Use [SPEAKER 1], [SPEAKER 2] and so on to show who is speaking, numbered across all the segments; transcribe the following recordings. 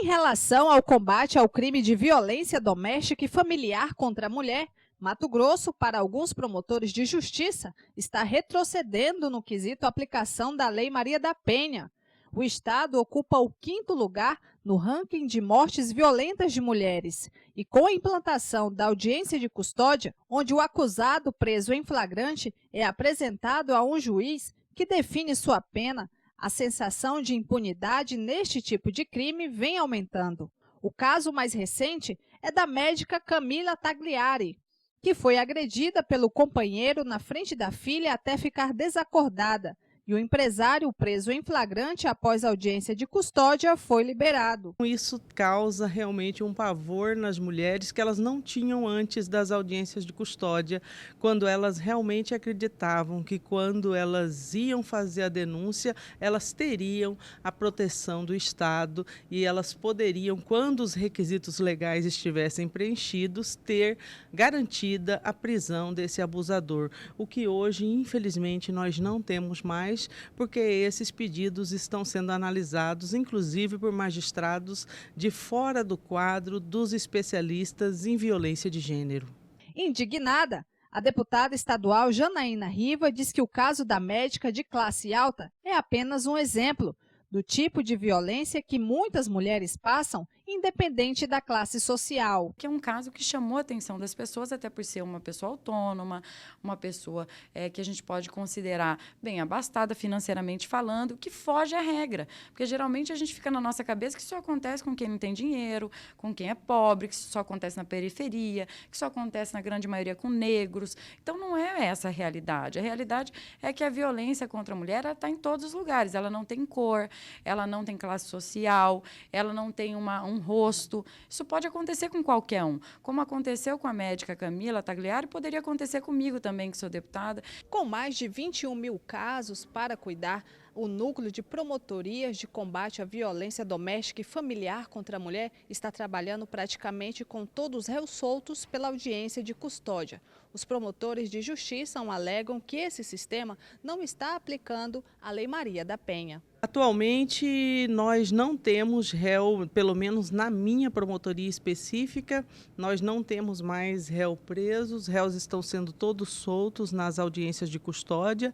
[SPEAKER 1] Em relação ao combate ao crime de violência doméstica e familiar contra a mulher, Mato Grosso, para alguns promotores de justiça, está retrocedendo no quesito aplicação da Lei Maria da Penha. O estado ocupa o quinto lugar no ranking de mortes violentas de mulheres e, com a implantação da audiência de custódia, onde o acusado preso em flagrante é apresentado a um juiz que define sua pena, a sensação de impunidade neste tipo de crime vem aumentando. O caso mais recente é da médica Camila Tagliari, que foi agredida pelo companheiro na frente da filha até ficar desacordada, e o empresário preso em flagrante após audiência de custódia foi liberado.
[SPEAKER 2] Isso causa realmente um pavor nas mulheres que elas não tinham antes das audiências de custódia, quando elas realmente acreditavam que quando elas iam fazer a denúncia, elas teriam a proteção do Estado e elas poderiam, quando os requisitos legais estivessem preenchidos, ter garantida a prisão desse abusador. O que hoje, infelizmente, nós não temos mais, porque esses pedidos estão sendo analisados, inclusive por magistrados de fora do quadro dos especialistas em violência de gênero.
[SPEAKER 1] Indignada, a deputada estadual Janaína Riva diz que o caso da médica de classe alta é apenas um exemplo do tipo de violência que muitas mulheres passam, independente da classe social.
[SPEAKER 3] Que é um caso que chamou a atenção das pessoas, até por ser uma pessoa autônoma, uma pessoa que a gente pode considerar bem abastada financeiramente falando, que foge à regra. Porque geralmente a gente fica na nossa cabeça que isso só acontece com quem não tem dinheiro, com quem é pobre, que isso só acontece na periferia, que isso acontece na grande maioria com negros. Então não é essa a realidade. A realidade é que a violência contra a mulher está em todos os lugares. Ela não tem cor, ela não tem classe social, ela não tem um rosto. Isso pode acontecer com qualquer um. Como aconteceu com a médica Camila Tagliari, poderia acontecer comigo também, que sou deputada.
[SPEAKER 1] Com mais de 21 mil casos para cuidar, o Núcleo de Promotorias de Combate à Violência Doméstica e Familiar contra a Mulher está trabalhando praticamente com todos os réus soltos pela audiência de custódia. Os promotores de justiça alegam que esse sistema não está aplicando a Lei Maria da Penha.
[SPEAKER 2] Atualmente, nós não temos réu, pelo menos na minha promotoria específica, nós não temos mais réu presos, os réus estão sendo todos soltos nas audiências de custódia,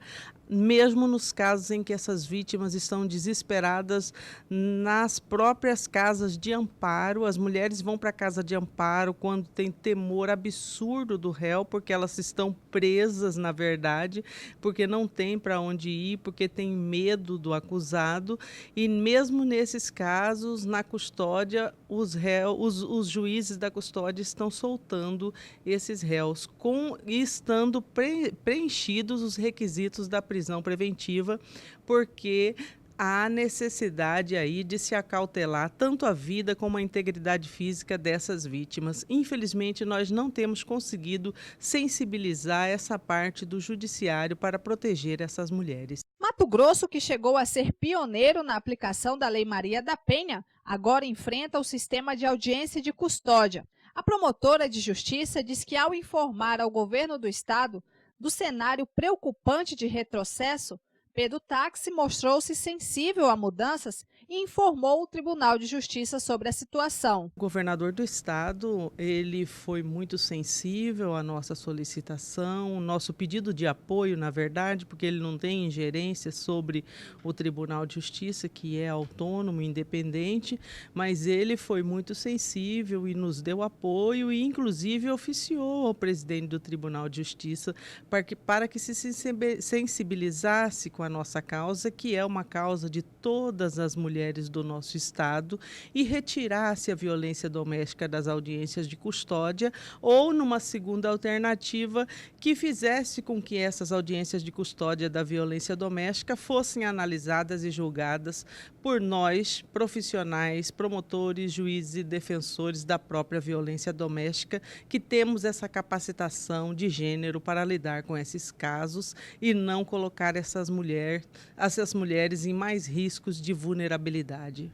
[SPEAKER 2] mesmo nos casos em que essas vítimas estão desesperadas nas próprias casas de amparo. As mulheres vão para a casa de amparo quando tem temor absurdo do réu, porque elas estão presas, na verdade, porque não tem para onde ir, porque tem medo do acusado. E mesmo nesses casos, na custódia, os juízes da custódia estão soltando esses réus, estando preenchidos os requisitos da prisão preventiva, porque há necessidade aí de se acautelar tanto a vida como a integridade física dessas vítimas. Infelizmente, nós não temos conseguido sensibilizar essa parte do judiciário para proteger essas mulheres.
[SPEAKER 1] Mato Grosso, que chegou a ser pioneiro na aplicação da Lei Maria da Penha, agora enfrenta o sistema de audiência de custódia. A promotora de justiça diz que, ao informar ao governo do estado do cenário preocupante de retrocesso, Pedro Táxi mostrou-se sensível a mudanças e informou o Tribunal de Justiça sobre a situação.
[SPEAKER 2] O governador do estado, ele foi muito sensível à nossa solicitação, o nosso pedido de apoio, na verdade, porque ele não tem ingerência sobre o Tribunal de Justiça, que é autônomo, independente, mas ele foi muito sensível e nos deu apoio e, inclusive, oficiou ao presidente do Tribunal de Justiça para que se sensibilizasse com a nossa causa, que é uma causa de todas as mulheres do nosso estado, e retirasse a violência doméstica das audiências de custódia, ou numa segunda alternativa, que fizesse com que essas audiências de custódia da violência doméstica fossem analisadas e julgadas por nós, profissionais, promotores, juízes e defensores da própria violência doméstica, que temos essa capacitação de gênero para lidar com esses casos e não colocar essas mulheres em mais riscos de vulnerabilidade.